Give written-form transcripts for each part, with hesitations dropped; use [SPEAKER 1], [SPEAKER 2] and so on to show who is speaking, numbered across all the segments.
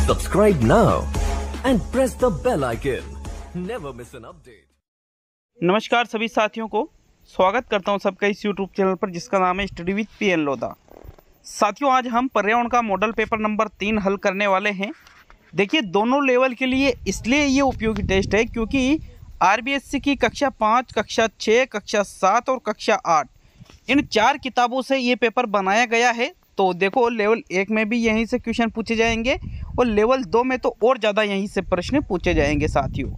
[SPEAKER 1] Subscribe now and press the bell icon. Never miss an update.
[SPEAKER 2] नमस्कार सभी साथियों को स्वागत करता हूं सबका इस YouTube चैनल पर जिसका नाम है स्टडी विद PN लोधा। साथियों आज हम पर्यावरण का मॉडल पेपर नंबर 3 हल करने वाले हैं। देखिए दोनों लेवल के लिए इसलिए ये उपयोगी टेस्ट है क्योंकि RBSC की कक्षा 5, कक्षा 6, कक्षा 7 और कक्षा 8 इन 4 किताबों से ये पेपर बनाया गया है। तो देखो लेवल 1 में भी यहीं से क्वेश्चन पूछे जाएंगे और लेवल 2 में तो और ज़्यादा यहीं से प्रश्न पूछे जाएंगे साथियों।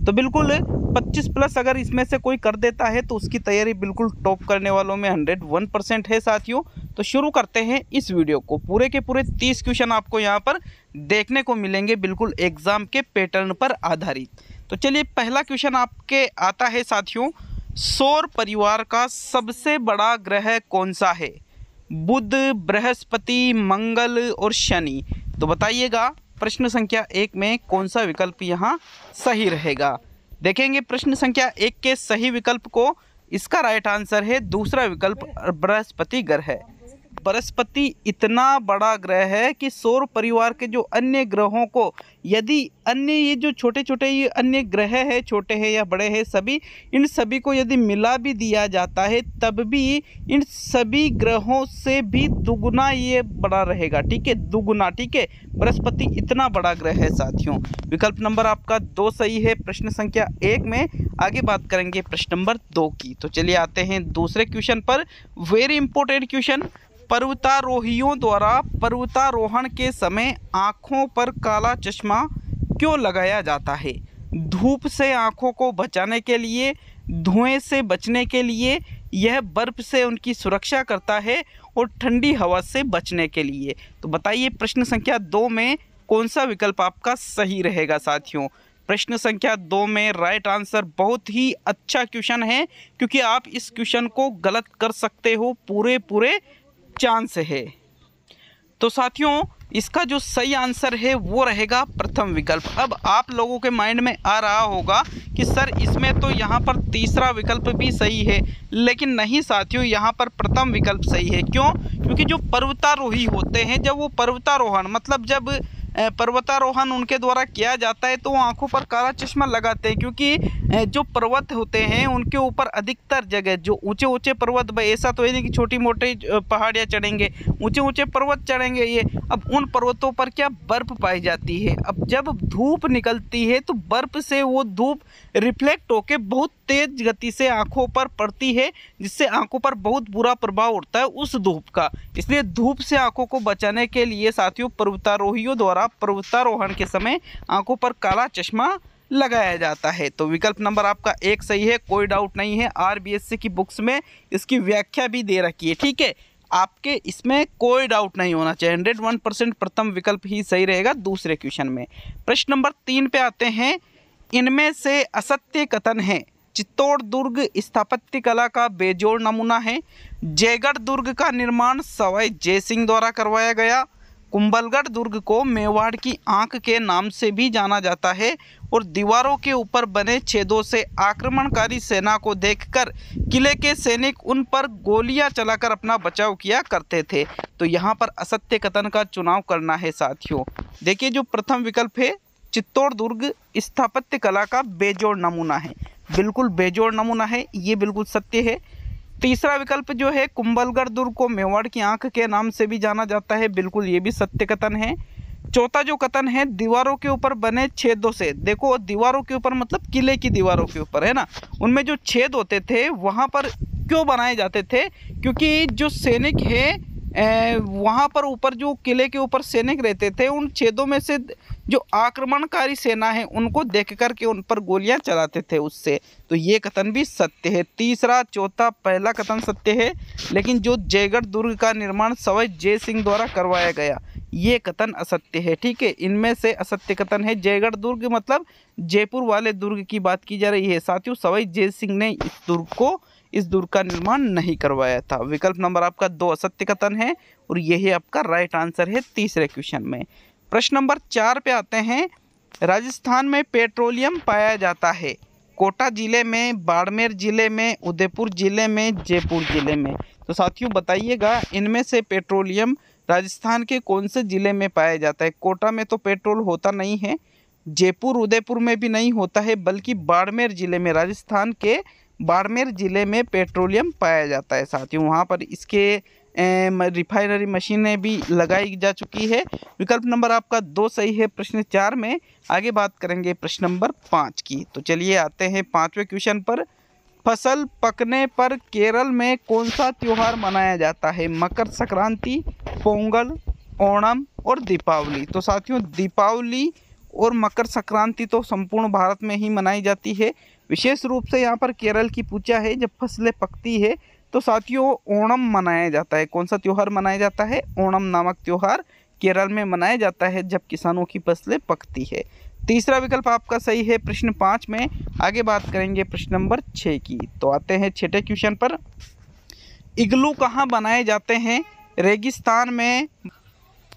[SPEAKER 2] तो बिल्कुल 25 प्लस अगर इसमें से कोई कर देता है तो उसकी तैयारी बिल्कुल टॉप करने वालों में 101% है साथियों। तो शुरू करते हैं इस वीडियो को। पूरे के पूरे 30 क्वेश्चन आपको यहाँ पर देखने को मिलेंगे बिल्कुल एग्जाम के पैटर्न पर आधारित। तो चलिए पहला क्वेश्चन आपके आता है साथियों, सौर परिवार का सबसे बड़ा ग्रह कौन सा है? बुध, बृहस्पति, मंगल और शनि। तो बताइएगा प्रश्न संख्या 1 में कौन सा विकल्प यहाँ सही रहेगा। देखेंगे प्रश्न संख्या 1 के सही विकल्प को। इसका राइट आंसर है दूसरा विकल्प बृहस्पति ग्रह है। बृहस्पति इतना बड़ा ग्रह है कि सौर परिवार के जो अन्य ग्रहों को यदि अन्य ये जो छोटे छोटे ये अन्य ग्रह है, छोटे हैं या बड़े हैं, सभी इन सभी को यदि मिला भी दिया जाता है तब भी इन सभी ग्रहों से भी दुगुना ये बड़ा रहेगा। ठीक है, दुगुना। ठीक है, बृहस्पति इतना बड़ा ग्रह है साथियों। विकल्प नंबर आपका 2 सही है प्रश्न संख्या 1 में। आगे बात करेंगे प्रश्न नंबर 2 की। तो चलिए आते हैं दूसरे क्वेश्चन पर। Very important question. पर्वतारोहियों द्वारा पर्वतारोहण के समय आँखों पर काला चश्मा क्यों लगाया जाता है? धूप से आँखों को बचाने के लिए, धुएं से बचने के लिए, यह बर्फ से उनकी सुरक्षा करता है और ठंडी हवा से बचने के लिए। तो बताइए प्रश्न संख्या 2 में कौन सा विकल्प आपका सही रहेगा साथियों। प्रश्न संख्या 2 में राइट आंसर बहुत ही अच्छा क्वेश्चन है क्योंकि आप इस क्वेश्चन को गलत कर सकते हो, पूरे चांस है। तो साथियों इसका जो सही आंसर है वो रहेगा प्रथम विकल्प। अब आप लोगों के माइंड में आ रहा होगा कि सर इसमें तो यहाँ पर तीसरा विकल्प भी सही है, लेकिन नहीं साथियों, यहाँ पर प्रथम विकल्प सही है। क्यों? क्योंकि जो पर्वतारोही होते हैं, जब वो पर्वतारोहण मतलब जब पर्वतारोहण उनके द्वारा किया जाता है तो वो आंखों पर काला चश्मा लगाते हैं क्योंकि जो पर्वत होते हैं उनके ऊपर अधिकतर जगह जो ऊंचे ऊंचे पर्वत, ऐसा तो है नहीं कि छोटी मोटी पहाड़ियाँ चढ़ेंगे, ऊंचे ऊंचे पर्वत चढ़ेंगे ये। अब उन पर्वतों पर क्या बर्फ पाई जाती है। अब जब धूप निकलती है तो बर्फ से वो धूप रिफ्लेक्ट होकर बहुत तेज गति से आंखों पर पड़ती है जिससे आंखों पर बहुत बुरा प्रभाव उठता है उस धूप का। इसलिए धूप से आंखों को बचाने के लिए साथियों पर्वतारोहियों द्वारा पर्वतारोहण के समय आंखों पर काला चश्मा लगाया जाता है। तो विकल्प नंबर आपका 1 सही है, कोई डाउट नहीं है। RBSC की बुक्स में इसकी व्याख्या भी दे रखी है। ठीक है, आपके इसमें कोई डाउट नहीं होना चाहिए। 101% प्रथम विकल्प ही सही रहेगा दूसरे क्वेश्चन में। प्रश्न नंबर 3 पे आते हैं। इनमें से असत्य कथन है। चित्तौड़ दुर्ग स्थापत्य कला का बेजोड़ नमूना है। जयगढ़ दुर्ग का निर्माण सवाई जय सिंह द्वारा करवाया गया। कुंभलगढ़ दुर्ग को मेवाड़ की आंख के नाम से भी जाना जाता है और दीवारों के ऊपर बने छेदों से आक्रमणकारी सेना को देखकर किले के सैनिक उन पर गोलियां चलाकर अपना बचाव किया करते थे। तो यहाँ पर असत्य कथन का चुनाव करना है साथियों। देखिए जो प्रथम विकल्प है चित्तौड़ दुर्ग स्थापत्य कला का बेजोड़ नमूना है, बिल्कुल बेजोड़ नमूना है, ये बिल्कुल सत्य है। तीसरा विकल्प जो है कुंभलगढ़ दुर्ग को मेवाड़ की आंख के नाम से भी जाना जाता है, बिल्कुल ये भी सत्य कथन है। चौथा जो कथन है दीवारों के ऊपर बने छेदों से, देखो दीवारों के ऊपर मतलब किले की दीवारों के ऊपर है ना, उनमें जो छेद होते थे वहाँ पर क्यों बनाए जाते थे? क्योंकि जो सैनिक है वहाँ पर ऊपर जो किले के ऊपर सैनिक रहते थे उन छेदों में से जो आक्रमणकारी सेना है उनको देख कर के उन पर गोलियां चलाते थे उससे। तो ये कथन भी सत्य है। तीसरा, चौथा, पहला कथन सत्य है, लेकिन जो जयगढ़ दुर्ग का निर्माण सवाई जय सिंह द्वारा करवाया गया ये कथन असत्य है। ठीक है, इनमें से असत्य कथन है जयगढ़ दुर्ग मतलब जयपुर वाले दुर्ग की बात की जा रही है साथियों। सवाई जय सिंह ने इस दुर्ग का निर्माण नहीं करवाया था। विकल्प नंबर आपका 2 असत्य कथन है और यही आपका राइट आंसर है तीसरे क्वेश्चन में। प्रश्न नंबर 4 पे आते हैं। राजस्थान में पेट्रोलियम पाया जाता है। कोटा जिले में, बाड़मेर जिले में, उदयपुर जिले में, जयपुर जिले में। तो साथियों बताइएगा इनमें से पेट्रोलियम राजस्थान के कौन से जिले में पाया जाता है? कोटा में तो पेट्रोल होता नहीं है, जयपुर उदयपुर में भी नहीं होता है, बल्कि बाड़मेर जिले में, राजस्थान के बाड़मेर जिले में पेट्रोलियम पाया जाता है साथियों। वहाँ पर इसके रिफाइनरी मशीनें भी लगाई जा चुकी है। विकल्प नंबर आपका 2 सही है प्रश्न 4 में। आगे बात करेंगे प्रश्न नंबर 5 की। तो चलिए आते हैं 5वें क्वेश्चन पर। फसल पकने पर केरल में कौन सा त्योहार मनाया जाता है? मकर संक्रांति, पोंगल, ओणम और दीपावली। तो साथियों दीपावली और मकर संक्रांति तो संपूर्ण भारत में ही मनाई जाती है। विशेष रूप से यहाँ पर केरल की पूछा है, जब फसलें पकती है तो साथियों ओणम मनाया जाता है। कौन सा त्योहार मनाया जाता है? ओणम नामक त्योहार केरल में मनाया जाता है जब किसानों की फसलें पकती है। तीसरा विकल्प आपका सही है प्रश्न 5 में। आगे बात करेंगे प्रश्न नंबर 6 की। तो आते हैं 6ठे क्वेश्चन पर। इग्लू कहाँ बनाए जाते हैं? रेगिस्तान में।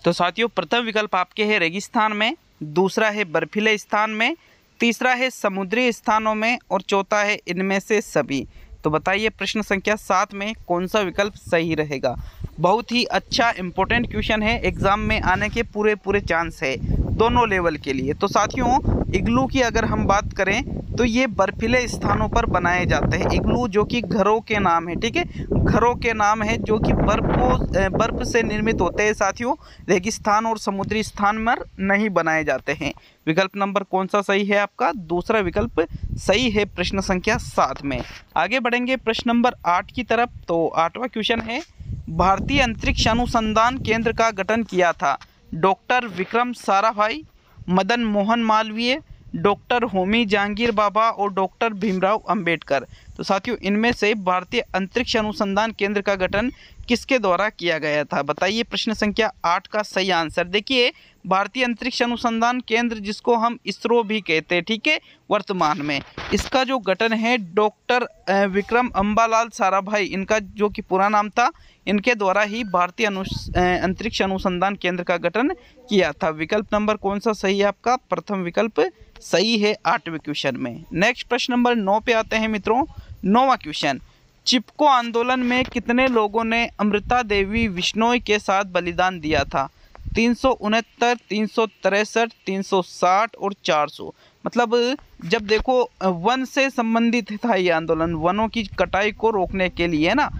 [SPEAKER 2] तो साथियों प्रथम विकल्प आपके है रेगिस्तान में, दूसरा है बर्फीले स्थान में, तीसरा है समुद्री स्थानों में और चौथा है इनमें से सभी। तो बताइए प्रश्न संख्या 7 में कौन सा विकल्प सही रहेगा? बहुत ही अच्छा इंपॉर्टेंट क्वेश्चन है, एग्जाम में आने के पूरे चांस है दोनों लेवल के लिए। तो साथियों इग्लू की अगर हम बात करें तो ये बर्फीले स्थानों पर बनाए जाते हैं। इग्लू जो कि घरों के नाम है, ठीक है, घरों के नाम है जो कि बर्फ से निर्मित होते हैं साथियों। रेगिस्तान और समुद्री स्थान पर नहीं बनाए जाते हैं। विकल्प नंबर कौन सा सही है आपका? दूसरा विकल्प सही है प्रश्न संख्या 7 में। आगे बढ़ेंगे प्रश्न नंबर 8 की तरफ। तो 8वां क्वेश्चन है, भारतीय अंतरिक्ष अनुसंधान केंद्र का गठन किया था डॉक्टर विक्रम साराभाई, मदन मोहन मालवीय, डॉक्टर होमी जहांगीर बाबा और डॉक्टर भीमराव अंबेडकर। तो साथियों इनमें से भारतीय अंतरिक्ष अनुसंधान केंद्र का गठन किसके द्वारा किया गया था? बताइए प्रश्न संख्या 8 का सही आंसर। देखिए भारतीय अंतरिक्ष अनुसंधान केंद्र जिसको हम इसरो भी कहते हैं, ठीक है, वर्तमान में इसका जो गठन है डॉक्टर विक्रम अम्बालाल साराभाई, इनका जो कि पूरा नाम था, इनके द्वारा ही भारतीय अंतरिक्ष अनुसंधान केंद्र का गठन किया था। विकल्प नंबर कौन सा सही है आपका? प्रथम विकल्प सही है 8वें क्वेश्चन में। नेक्स्ट प्रश्न नंबर 9 पे आते हैं मित्रों। 9वां क्वेश्चन, चिपको आंदोलन में कितने लोगों ने अमृता देवी बिश्नोई के साथ बलिदान दिया था? 369, 363, 360 और 400। मतलब जब देखो वन से संबंधित था ये आंदोलन, वनों की कटाई को रोकने के लिए, है ना।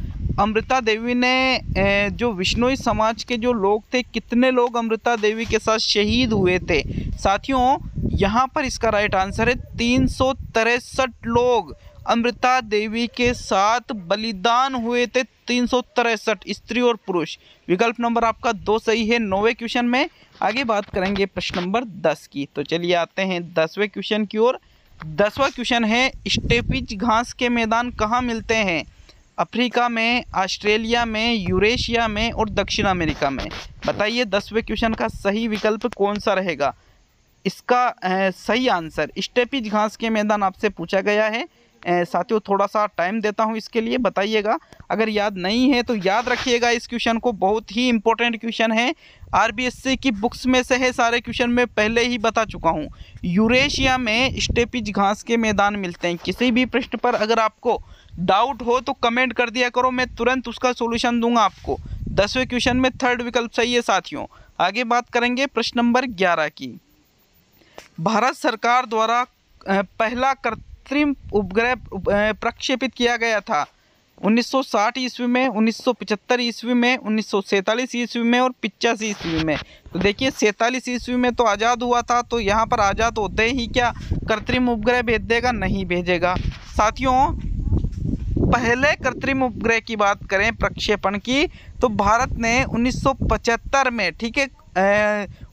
[SPEAKER 2] अमृता देवी ने जो बिश्नोई समाज के जो लोग थे, कितने लोग अमृता देवी के साथ शहीद हुए थे? साथियों यहाँ पर इसका राइट आंसर है 363 लोग अमृता देवी के साथ बलिदान हुए थे। 363 स्त्री और पुरुष। विकल्प नंबर आपका 2 सही है 9वें क्वेश्चन में। आगे बात करेंगे प्रश्न नंबर 10 की। तो चलिए आते हैं 10वें क्वेश्चन की ओर। 10वां क्वेश्चन है, स्टेपीज घास के मैदान कहाँ मिलते हैं? अफ्रीका में, ऑस्ट्रेलिया में, यूरेशिया में और दक्षिण अमेरिका में। बताइए 10वें क्वेश्चन का सही विकल्प कौन सा रहेगा? इसका सही आंसर स्टेपीज घास के मैदान आपसे पूछा गया है। साथियों थोड़ा सा टाइम देता हूं इसके लिए, बताइएगा। अगर याद नहीं है तो याद रखिएगा इस क्वेश्चन को, बहुत ही इंपॉर्टेंट क्वेश्चन है। आरबीएससी की बुक्स में से है सारे क्वेश्चन, मैं पहले ही बता चुका हूं। यूरेशिया में स्टेपीज घास के मैदान मिलते हैं। किसी भी प्रश्न पर अगर आपको डाउट हो तो कमेंट कर दिया करो, मैं तुरंत उसका सोल्यूशन दूंगा आपको। 10वें क्वेश्चन में थर्ड विकल्प सही है साथियों। आगे बात करेंगे प्रश्न नंबर 11 की। भारत सरकार द्वारा पहला कृत्रिम उपग्रह प्रक्षेपित किया गया था 1960 ईस्वी में, 1975 ईस्वी में, 1947 ईस्वी में और 85 ईस्वी में। तो देखिए 47 ईस्वी में तो आज़ाद हुआ था, तो यहाँ पर आज़ाद होते ही क्या कृत्रिम उपग्रह भेज देगा? नहीं भेजेगा। साथियों पहले कृत्रिम उपग्रह की बात करें प्रक्षेपण की, तो भारत ने 1975 में, ठीक है,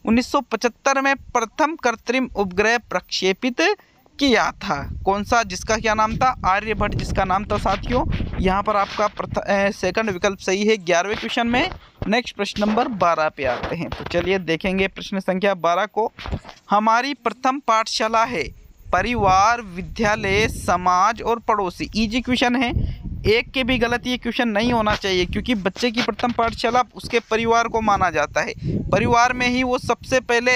[SPEAKER 2] 1975 में प्रथम कृत्रिम उपग्रह प्रक्षेपित किया था। कौन सा? जिसका क्या नाम था? आर्यभट्ट जिसका नाम था साथियों। यहाँ पर आपका सेकंड विकल्प सही है 11वें क्वेश्चन में। नेक्स्ट प्रश्न नंबर 12 पे आते हैं। तो चलिए देखेंगे प्रश्न संख्या 12 को। हमारी प्रथम पाठशाला है परिवार, विद्यालय, समाज और पड़ोसी। इजी क्वेश्चन है, एक के भी गलत ये क्वेश्चन नहीं होना चाहिए, क्योंकि बच्चे की प्रथम पाठशाला उसके परिवार को माना जाता है। परिवार में ही वो सबसे पहले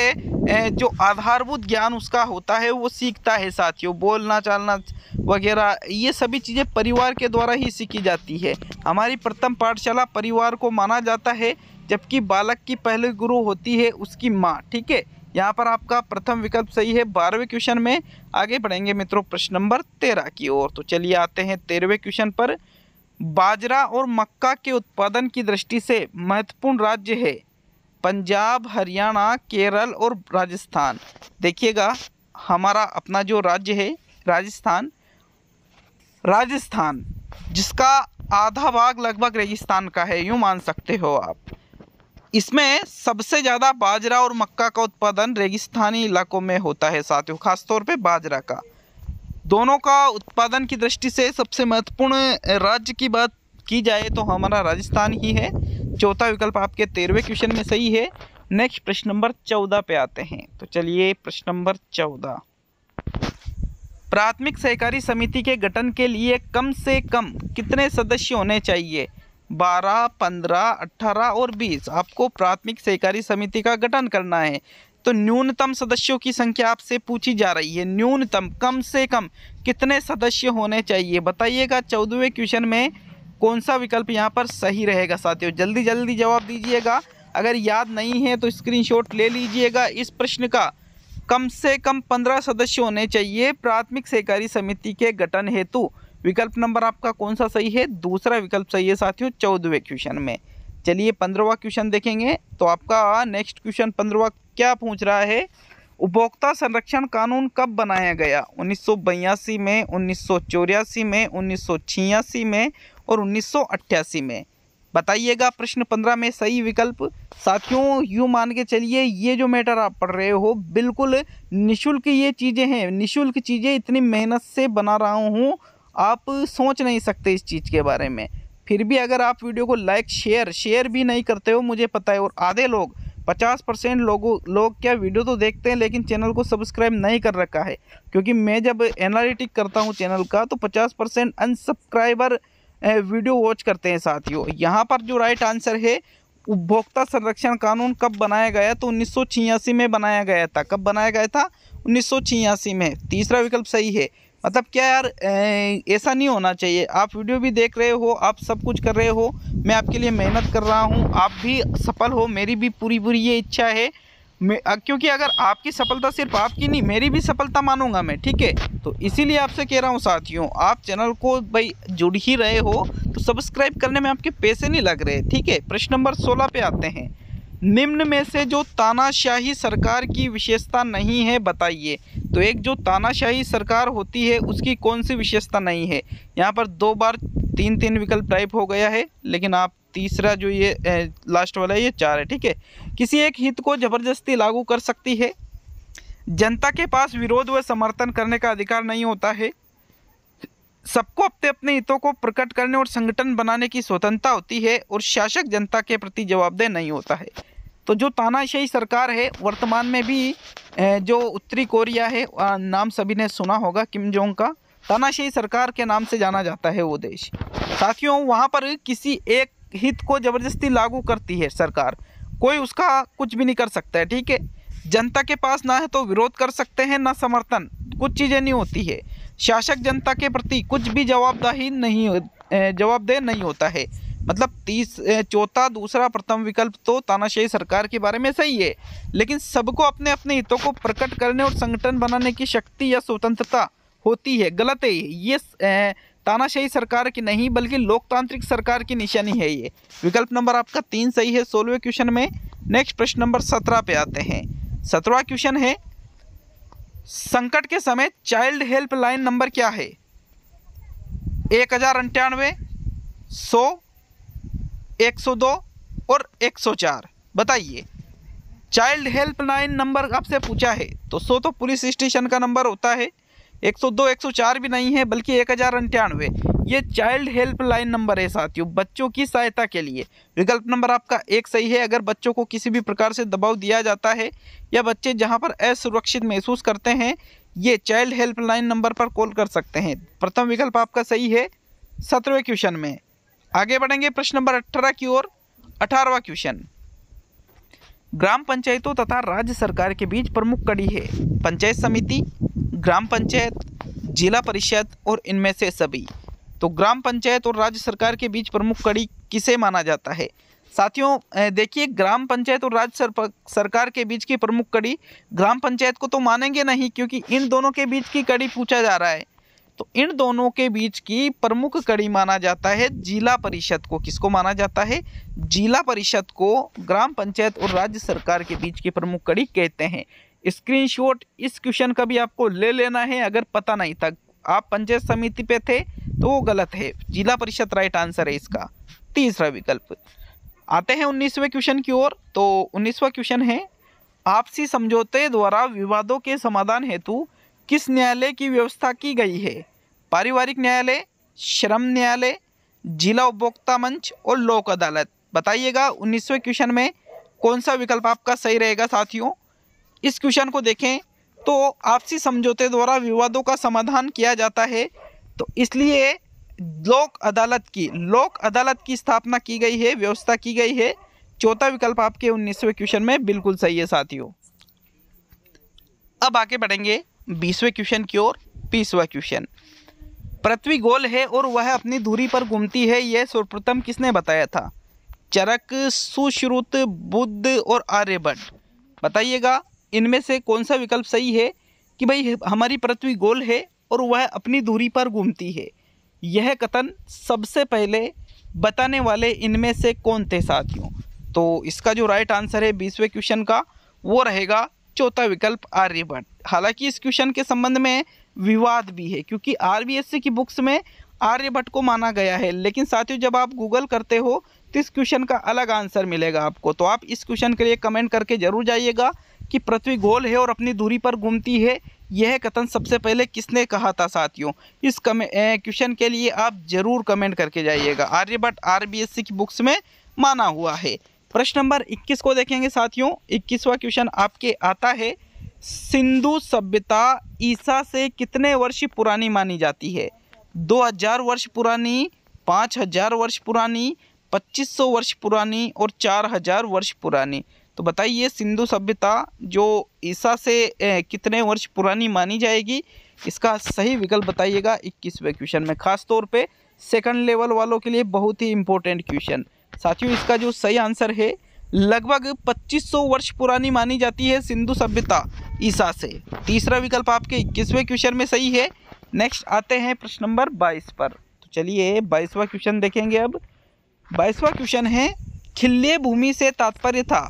[SPEAKER 2] जो आधारभूत ज्ञान उसका होता है वो सीखता है साथियों। बोलना चालना वगैरह ये सभी चीज़ें परिवार के द्वारा ही सीखी जाती है। हमारी प्रथम पाठशाला परिवार को माना जाता है जबकि बालक की पहली गुरु होती है उसकी माँ। ठीक है, यहाँ पर आपका प्रथम विकल्प सही है 12वें क्वेश्चन में। आगे बढ़ेंगे मित्रों प्रश्न नंबर 13 की ओर। तो चलिए आते हैं 13वें क्वेश्चन पर। बाजरा और मक्का के उत्पादन की दृष्टि से महत्वपूर्ण राज्य है पंजाब, हरियाणा, केरल और राजस्थान। देखिएगा, हमारा अपना जो राज्य है राजस्थान, जिसका आधा भाग लगभग रेगिस्तान का है, यूँ मान सकते हो आप। इसमें सबसे ज़्यादा बाजरा और मक्का का उत्पादन रेगिस्तानी इलाकों में होता है साथियों, खासतौर पे बाजरा का। दोनों का उत्पादन की दृष्टि से सबसे महत्वपूर्ण राज्य की बात की जाए तो हमारा राजस्थान ही है। चौथा विकल्प आपके 13वें क्वेश्चन में सही है। नेक्स्ट प्रश्न नंबर 14 पे आते हैं। तो चलिए प्रश्न नंबर 14। प्राथमिक सहकारी समिति के गठन के लिए कम से कम कितने सदस्य होने चाहिए? 12, 15, 18 और 20। आपको प्राथमिक सहकारी समिति का गठन करना है तो न्यूनतम सदस्यों की संख्या आपसे पूछी जा रही है। न्यूनतम, कम से कम कितने सदस्य होने चाहिए बताइएगा। 14वें क्वेश्चन में कौन सा विकल्प यहाँ पर सही रहेगा साथियों? जल्दी जल्दी जवाब दीजिएगा। अगर याद नहीं है तो स्क्रीनशॉट ले लीजिएगा इस प्रश्न का। कम से कम 15 सदस्य होने चाहिए प्राथमिक सहकारी समिति के गठन हेतु। विकल्प नंबर आपका कौन सा सही है? दूसरा विकल्प सही है साथियों 14वें क्वेश्चन में। चलिए 15वां क्वेश्चन देखेंगे। तो आपका नेक्स्ट क्वेश्चन 15वां क्या पूछ रहा है? उपभोक्ता संरक्षण कानून कब बनाया गया? 1982 में, 1984 में, 1986 में और 1988 में। बताइएगा प्रश्न 15 में सही विकल्प। साथियों यूँ मान के चलिए, ये जो मैटर आप पढ़ रहे हो बिल्कुल निःशुल्क ये चीज़ें हैं, निःशुल्क चीज़ें इतनी मेहनत से बना रहा हूँ, आप सोच नहीं सकते इस चीज़ के बारे में। फिर भी अगर आप वीडियो को लाइक शेयर भी नहीं करते हो, मुझे पता है। और आधे लोग 50% लोग क्या वीडियो तो देखते हैं लेकिन चैनल को सब्सक्राइब नहीं कर रखा है, क्योंकि मैं जब एनालिटिक करता हूं चैनल का तो 50% अनसब्सक्राइबर वीडियो वॉच करते हैं साथियों। यहाँ पर जो राइट आंसर है, उपभोक्ता संरक्षण कानून कब बनाया गया? तो 1986 में बनाया गया था। कब बनाया गया था? 1986 में। तीसरा विकल्प सही है। मतलब क्या यार, ऐसा नहीं होना चाहिए। आप वीडियो भी देख रहे हो, आप सब कुछ कर रहे हो, मैं आपके लिए मेहनत कर रहा हूँ, आप भी सफल हो, मेरी भी पूरी ये इच्छा है। क्योंकि अगर आपकी सफलता सिर्फ आपकी नहीं, मेरी भी सफलता मानूंगा मैं। ठीक है, तो इसीलिए आपसे कह रहा हूँ साथियों, आप चैनल को भाई जुड़ ही रहे हो तो सब्सक्राइब करने में आपके पैसे नहीं लग रहे। ठीक है, प्रश्न नंबर 16 पे आते हैं। निम्न में से जो तानाशाही सरकार की विशेषता नहीं है बताइए। तो एक जो तानाशाही सरकार होती है उसकी कौन सी विशेषता नहीं है? यहाँ पर 2 बार 3 विकल्प टाइप हो गया है, लेकिन आप तीसरा जो ये लास्ट वाला है ये 4 है। ठीक है, किसी एक हित को जबरदस्ती लागू कर सकती है, जनता के पास विरोध व समर्थन करने का अधिकार नहीं होता है, सबको अपने अपने हितों को प्रकट करने और संगठन बनाने की स्वतंत्रता होती है, और शासक जनता के प्रति जवाबदेह नहीं होता है। तो जो तानाशाही सरकार है, वर्तमान में भी जो उत्तरी कोरिया है, नाम सभी ने सुना होगा, किम जोंग का, तानाशाही सरकार के नाम से जाना जाता है वो देश। साथियों वहाँ पर किसी एक हित को जबरदस्ती लागू करती है सरकार, कोई उसका कुछ भी नहीं कर सकता है। ठीक है, जनता के पास ना है तो विरोध कर सकते हैं, ना समर्थन, कुछ चीज़ें नहीं होती है। शासक जनता के प्रति कुछ भी जवाबदेह नहीं होता है। मतलब चौथा, दूसरा, प्रथम विकल्प तो तानाशाही सरकार के बारे में सही है, लेकिन सबको अपने अपने हितों को प्रकट करने और संगठन बनाने की शक्ति या स्वतंत्रता होती है। गलत है ये, तानाशाही सरकार की नहीं बल्कि लोकतांत्रिक सरकार की निशानी है ये। विकल्प नंबर आपका 3 सही है 16वें क्वेश्चन में। नेक्स्ट प्रश्न नंबर 17 पे आते हैं। 17वां क्वेश्चन है, संकट के समय चाइल्ड हेल्प लाइन नंबर क्या है? 1098, 100, 102 और 104। बताइए, चाइल्ड हेल्प लाइन नंबर आपसे पूछा है तो 100 तो पुलिस स्टेशन का नंबर होता है, 102, 104 भी नहीं है बल्कि 1098 ये चाइल्ड हेल्प लाइन नंबर है साथियों, बच्चों की सहायता के लिए। विकल्प नंबर आपका 1 सही है। अगर बच्चों को किसी भी प्रकार से दबाव दिया जाता है या बच्चे जहां पर असुरक्षित महसूस करते हैं, ये चाइल्ड हेल्प लाइन नंबर पर कॉल कर सकते हैं। प्रथम विकल्प आपका सही है 17वें क्वेश्चन में। आगे बढ़ेंगे प्रश्न नंबर 18 की ओर। 18वां क्वेश्चन, ग्राम पंचायतों तथा राज्य सरकार के बीच प्रमुख कड़ी है पंचायत समिति, ग्राम पंचायत, जिला परिषद और इनमें से सभी। तो ग्राम पंचायत और राज्य सरकार के बीच प्रमुख कड़ी किसे माना जाता है? साथियों देखिए, ग्राम पंचायत और राज्य सरकार के बीच की प्रमुख कड़ी, ग्राम पंचायत को तो मानेंगे नहीं क्योंकि इन दोनों के बीच की कड़ी पूछा जा रहा है। तो इन दोनों के बीच की प्रमुख कड़ी माना जाता है जिला परिषद को। किसको माना जाता है? जिला परिषद को ग्राम पंचायत और राज्य सरकार के बीच की प्रमुख कड़ी कहते हैं। स्क्रीनशॉट इस क्वेश्चन का भी आपको ले लेना है। अगर पता नहीं था, आप पंचायत समिति पे थे तो वो गलत है, जिला परिषद राइट आंसर है इसका, तीसरा विकल्प। आते हैं 19वें क्वेश्चन की ओर। तो 19वां क्वेश्चन है, आपसी समझौते द्वारा विवादों के समाधान हेतु किस न्यायालय की व्यवस्था की गई है? पारिवारिक न्यायालय, श्रम न्यायालय, जिला उपभोक्ता मंच और लोक अदालत। बताइएगा 19वें क्वेश्चन में कौन सा विकल्प आपका सही रहेगा। साथियों इस क्वेश्चन को देखें तो आपसी समझौते द्वारा विवादों का समाधान किया जाता है, तो इसलिए लोक अदालत की स्थापना की गई है, व्यवस्था की गई है। चौथा विकल्प आपके 19वें क्वेश्चन में बिल्कुल सही है साथियों। अब आगे बढ़ेंगे 20वें क्वेश्चन की ओर। 20वां क्वेश्चन, पृथ्वी गोल है और वह अपनी धुरी पर घूमती है, यह सर्वप्रथम किसने बताया था? चरक, सुश्रुत, बुद्ध और आर्यभट्ट। बताइएगा इनमें से कौन सा विकल्प सही है कि भाई हमारी पृथ्वी गोल है और वह अपनी धुरी पर घूमती है। यह कथन सबसे पहले बताने वाले इनमें से कौन थे साथियों? तो इसका जो राइट आंसर है 20वें क्वेश्चन का वो रहेगा चौथा विकल्प आर्यभट्ट। हालांकि इस क्वेश्चन के संबंध में विवाद भी है क्योंकि आरबीएससी की बुक्स में आर्यभट्ट को माना गया है, लेकिन साथियों जब आप गूगल करते हो तो इस क्वेश्चन का अलग आंसर मिलेगा आपको। तो आप इस क्वेश्चन के लिए कमेंट करके जरूर जाइएगा कि पृथ्वी गोल है और अपनी धुरी पर घूमती है, यह कथन सबसे पहले किसने कहा था साथियों? इस क्वेश्चन के लिए आप जरूर कमेंट करके जाइएगा। आर्यभट्ट आरबीएससी की बुक्स में माना हुआ है। प्रश्न नंबर 21 को देखेंगे साथियों। 21वां क्वेश्चन आपके आता है, सिंधु सभ्यता ईसा से कितने वर्ष पुरानी मानी जाती है? 2000 वर्ष पुरानी, 5000 वर्ष पुरानी, 2500 वर्ष पुरानी और 4000 वर्ष पुरानी। तो बताइए सिंधु सभ्यता जो ईसा से कितने वर्ष पुरानी मानी जाएगी? इसका सही विकल्प बताइएगा 21वें क्वेश्चन में। खास तौर पे सेकंड लेवल वालों के लिए बहुत ही इंपॉर्टेंट क्वेश्चन साथियों। इसका जो सही आंसर है, लगभग 2500 वर्ष पुरानी मानी जाती है सिंधु सभ्यता ईसा से। तीसरा विकल्प आपके 21वें क्वेश्चन में सही है। नेक्स्ट आते हैं प्रश्न नंबर 22 पर। तो चलिए 22वां क्वेश्चन देखेंगे। अब 22वां क्वेश्चन है, खिल्ले भूमि से तात्पर्य था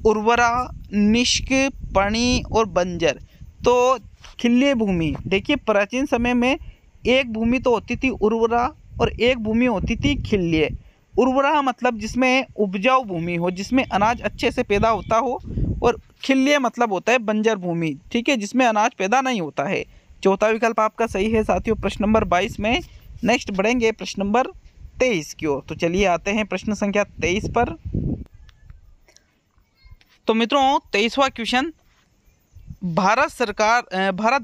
[SPEAKER 2] उर्वरा, निष्क, पणी और बंजर। तो खिल्ले भूमि, देखिए प्राचीन समय में एक भूमि तो होती थी उर्वरा और एक भूमि होती थी खिल्ले। उर्वरा मतलब जिसमें उपजाऊ भूमि हो, जिसमें अनाज अच्छे से पैदा होता हो, और खिल्ले मतलब होता है बंजर भूमि, ठीक है, जिसमें अनाज पैदा नहीं होता है। चौथा विकल्प आपका सही है साथियों प्रश्न नंबर 22 में। नेक्स्ट बढ़ेंगे प्रश्न नंबर 23 की ओर। तो चलिए आते हैं प्रश्न संख्या 23 पर। तो मित्रों 23वां क्वेश्चन, भारत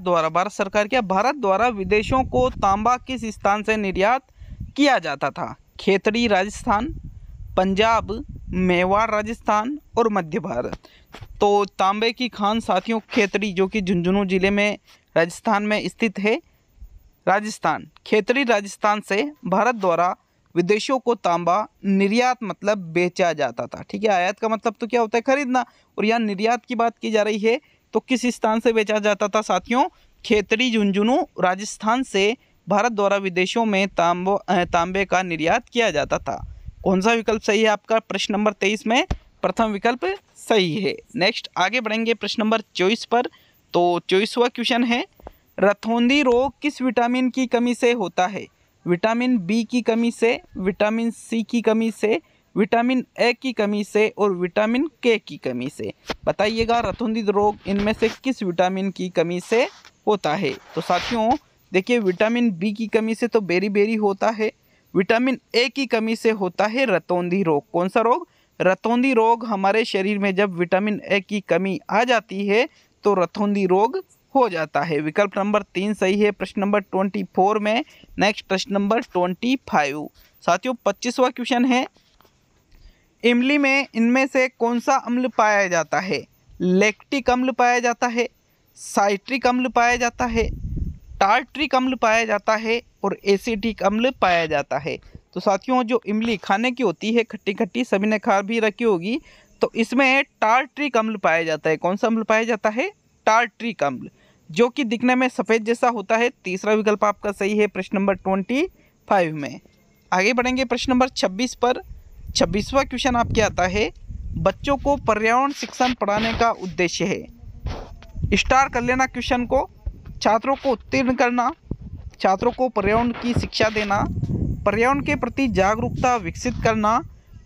[SPEAKER 2] द्वारा विदेशों को तांबा किस स्थान से निर्यात किया जाता था? खेतड़ी राजस्थान, पंजाब, मेवाड़ राजस्थान और मध्य भारत। तो तांबे की खान साथियों खेतड़ी, जो कि झुंझुनू जिले में राजस्थान में स्थित है, राजस्थान, खेतड़ी राजस्थान से भारत द्वारा विदेशों को तांबा निर्यात मतलब बेचा जाता था। ठीक है, आयात का मतलब तो क्या होता है? खरीदना, और यहाँ निर्यात की बात की जा रही है। तो किस स्थान से बेचा जाता था साथियों? खेतड़ी झुंझुनू राजस्थान से भारत द्वारा विदेशों में तांबे का निर्यात किया जाता था। कौन सा विकल्प सही है आपका प्रश्न नंबर 23 में? प्रथम विकल्प सही है। नेक्स्ट आगे बढ़ेंगे प्रश्न नंबर 24 पर। तो 24वां क्वेश्चन है, रतौंधी रोग किस विटामिन की कमी से होता है? विटामिन बी की कमी से, विटामिन सी की कमी से, विटामिन ए की कमी से और विटामिन के की कमी से। बताइएगा रतौंधी रोग इनमें से किस विटामिन की कमी से होता है? तो साथियों देखिए विटामिन बी की कमी से तो बेरी होता है, विटामिन ए की कमी से होता है रतौंधी रोग। कौन सा रोग? रतौंधी रोग। हमारे शरीर में जब विटामिन ए की कमी आ जाती है तो रतौंधी रोग हो जाता है। विकल्प नंबर 3 सही है प्रश्न नंबर 24 में। नेक्स्ट प्रश्न नंबर 25 साथियों 25वां क्वेश्चन है, इमली में इनमें से कौन सा अम्ल पाया जाता है? लैक्टिक अम्ल पाया जाता है, साइट्रिक अम्ल पाया जाता है, टार्ट्रिक अम्ल पाया जाता है और एसिटिक अम्ल पाया जाता है। तो तो साथियों जो इमली खाने की होती है खट्टी खट्टी, सभी ने खा भी रखी होगी, तो इसमें टार्ट्रिक अम्ल पाया जाता है। कौन सा अम्ल पाया जाता है? टार्ट्रिक अम्ल, जो कि दिखने में सफ़ेद जैसा होता है। तीसरा विकल्प आपका सही है प्रश्न नंबर 25 में। आगे बढ़ेंगे प्रश्न नंबर 26 पर। 26वां क्वेश्चन आपके आता है, बच्चों को पर्यावरण शिक्षण पढ़ाने का उद्देश्य है। स्टार कर लेना क्वेश्चन को। छात्रों को उत्तीर्ण करना, छात्रों को पर्यावरण की शिक्षा देना, पर्यावरण के प्रति जागरूकता विकसित करना,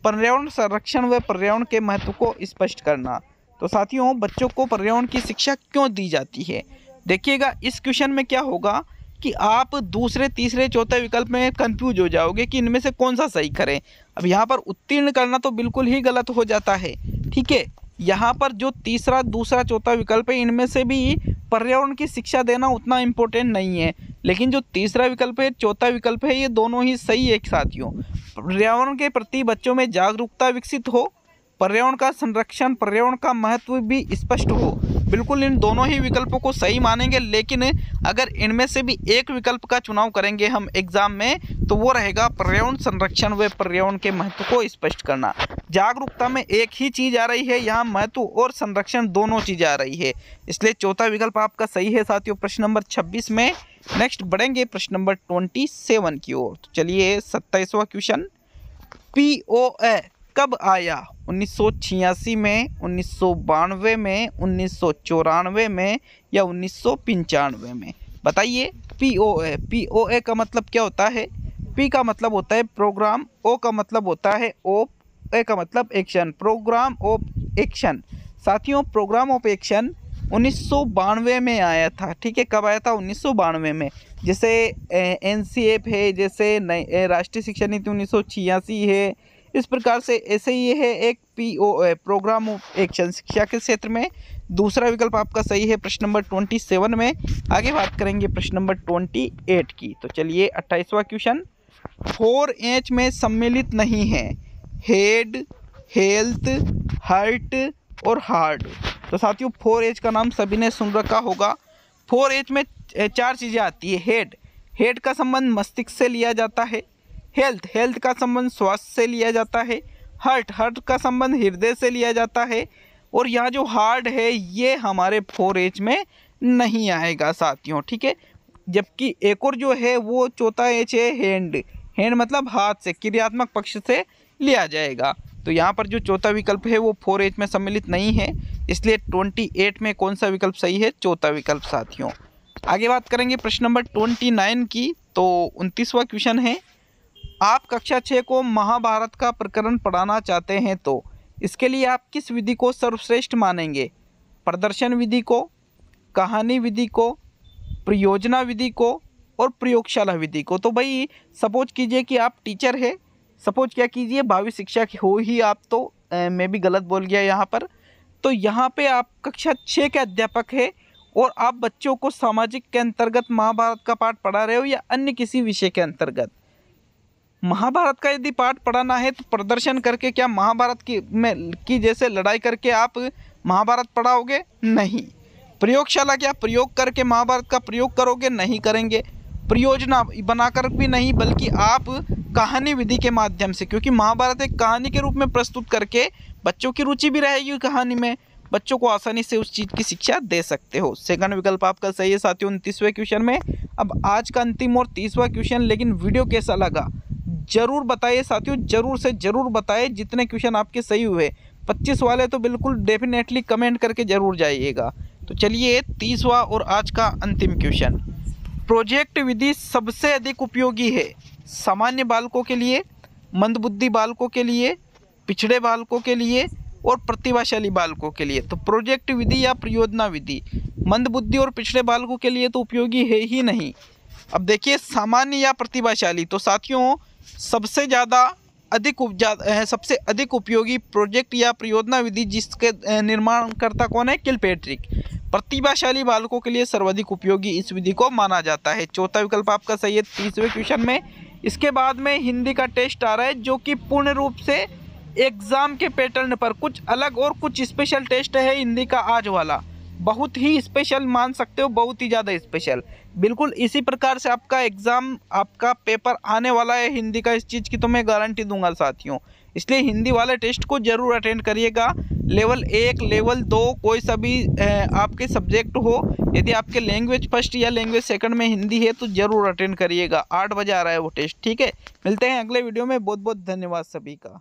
[SPEAKER 2] पर्यावरण संरक्षण व पर्यावरण के महत्व को स्पष्ट करना। तो साथियों बच्चों को पर्यावरण की शिक्षा क्यों दी जाती है? देखिएगा इस क्वेश्चन में क्या होगा कि आप दूसरे तीसरे चौथे विकल्प में कंफ्यूज हो जाओगे कि इनमें से कौन सा सही करें। अब यहाँ पर उत्तीर्ण करना तो बिल्कुल ही गलत हो जाता है, ठीक है। यहाँ पर जो तीसरा दूसरा चौथा विकल्प है इनमें से भी पर्यावरण की शिक्षा देना उतना इम्पोर्टेंट नहीं है, लेकिन जो तीसरा विकल्प है चौथा विकल्प है ये दोनों ही सही है साथियों। पर्यावरण के प्रति बच्चों में जागरूकता विकसित हो, पर्यावरण का संरक्षण, पर्यावरण का महत्व भी स्पष्ट हो, बिल्कुल इन दोनों ही विकल्पों को सही मानेंगे। लेकिन अगर इनमें से भी एक विकल्प का चुनाव करेंगे हम एग्जाम में तो वो रहेगा पर्यावरण संरक्षण व पर्यावरण के महत्व को स्पष्ट करना। जागरूकता में एक ही चीज़ आ रही है, यहाँ महत्व और संरक्षण दोनों चीज़ें आ रही है, इसलिए चौथा विकल्प आपका सही है साथियों प्रश्न नंबर 26 में। नेक्स्ट बढ़ेंगे प्रश्न नंबर 27 की ओर। तो चलिए 27वां क्वेश्चन, POA कब आया? 1986 में, 1992 में, 1994 में या 1995 में? बताइए। POA का मतलब क्या होता है? P का मतलब होता है प्रोग्राम, O का मतलब होता है ऑफ, A का मतलब एक्शन, प्रोग्राम ऑफ एक्शन। साथियों प्रोग्राम ऑफ एक्शन 1992 में आया था, ठीक है। कब आया था? 1992 में। जैसे NCF है, जैसे राष्ट्रीय शिक्षा नीति 1986 है, इस प्रकार से ऐसे ही है एक POA प्रोग्राम ऑफ एक्शन शिक्षा के क्षेत्र में। दूसरा विकल्प आपका सही है प्रश्न नंबर 27 में। आगे बात करेंगे प्रश्न नंबर 28 की। तो चलिए 28वां क्वेश्चन, 4H में सम्मिलित नहीं है, हेड, हेल्थ, हार्ट और हार्ड। तो साथियों 4H का नाम सभी ने सुन रखा होगा। 4H में 4 चीज़ें आती है। हेड का संबंध मस्तिष्क से लिया जाता है, हेल्थ का संबंध स्वास्थ्य से लिया जाता है, हार्ट का संबंध हृदय से लिया जाता है, और यहाँ जो हार्ड है ये हमारे 4H में नहीं आएगा साथियों, ठीक है। जबकि एक और जो है वो चौथा H है हैंड मतलब हाथ से, क्रियात्मक पक्ष से लिया जाएगा। तो यहाँ पर जो चौथा विकल्प है वो 4H में सम्मिलित नहीं है, इसलिए 28 में कौन सा विकल्प सही है? चौथा विकल्प साथियों। आगे बात करेंगे प्रश्न नंबर 29 की। तो 29वां क्वेश्चन है, आप कक्षा 6 को महाभारत का प्रकरण पढ़ाना चाहते हैं तो इसके लिए आप किस विधि को सर्वश्रेष्ठ मानेंगे? प्रदर्शन विधि को, कहानी विधि को, परियोजना विधि को और प्रयोगशाला विधि को। तो भाई सपोज कीजिए कि आप टीचर है, सपोज क्या कीजिए भावी शिक्षक हो ही आप, तो मैं भी गलत बोल गया यहाँ पर। तो यहाँ पे आप कक्षा 6 के अध्यापक है और आप बच्चों को सामाजिक के अंतर्गत महाभारत का पाठ पढ़ा रहे हो या अन्य किसी विषय के अंतर्गत। महाभारत का यदि पाठ पढ़ाना है तो प्रदर्शन करके क्या महाभारत की जैसे लड़ाई करके आप महाभारत पढ़ाओगे? नहीं। प्रयोगशाला क्या प्रयोग करके महाभारत का प्रयोग करोगे? नहीं करेंगे। परियोजना बनाकर भी नहीं, बल्कि आप कहानी विधि के माध्यम से, क्योंकि महाभारत एक कहानी के रूप में प्रस्तुत करके बच्चों की रुचि भी रहेगी कहानी में, बच्चों को आसानी से उस चीज़ की शिक्षा दे सकते हो। सेकंड विकल्प आपका सही है साथियों 29वें क्वेश्चन में। अब आज का अंतिम और 30वां क्वेश्चन, लेकिन वीडियो कैसा लगा जरूर बताइए साथियों, जरूर से जरूर बताइए। जितने क्वेश्चन आपके सही हुए, 25 वाले तो बिल्कुल डेफिनेटली कमेंट करके जरूर जाइएगा। तो चलिए 30वां और आज का अंतिम क्वेश्चन, प्रोजेक्ट विधि सबसे अधिक उपयोगी है सामान्य बालकों के लिए, मंदबुद्धि बालकों के लिए, पिछड़े बालकों के लिए और प्रतिभाशाली बालकों के लिए। तो प्रोजेक्ट विधि या परियोजना विधि मंदबुद्धि और पिछड़े बालकों के लिए तो उपयोगी है ही नहीं। अब देखिए सामान्य या प्रतिभाशाली, तो साथियों सबसे अधिक उपयोगी प्रोजेक्ट या परियोजना विधि जिसके निर्माणकर्ता कौन है? किलपेट्रिक। प्रतिभाशाली बालकों के लिए सर्वाधिक उपयोगी इस विधि को माना जाता है। चौथा विकल्प आपका सही है 30वें क्वेश्चन में। इसके बाद में हिंदी का टेस्ट आ रहा है जो कि पूर्ण रूप से एग्जाम के पैटर्न पर कुछ अलग और कुछ स्पेशल टेस्ट है हिंदी का आज वाला। बहुत ही स्पेशल मान सकते हो, बहुत ही ज़्यादा स्पेशल। बिल्कुल इसी प्रकार से आपका एग्ज़ाम, आपका पेपर आने वाला है हिंदी का, इस चीज़ की तो मैं गारंटी दूंगा साथियों। इसलिए हिंदी वाले टेस्ट को ज़रूर अटेंड करिएगा। लेवल 1, लेवल 2 कोई सा भी आपके सब्जेक्ट हो, यदि आपके लैंग्वेज फर्स्ट या लैंग्वेज सेकंड में हिंदी है तो ज़रूर अटेंड करिएगा। 8 बजे आ रहा है वो टेस्ट, ठीक है। मिलते हैं अगले वीडियो में। बहुत बहुत धन्यवाद सभी का।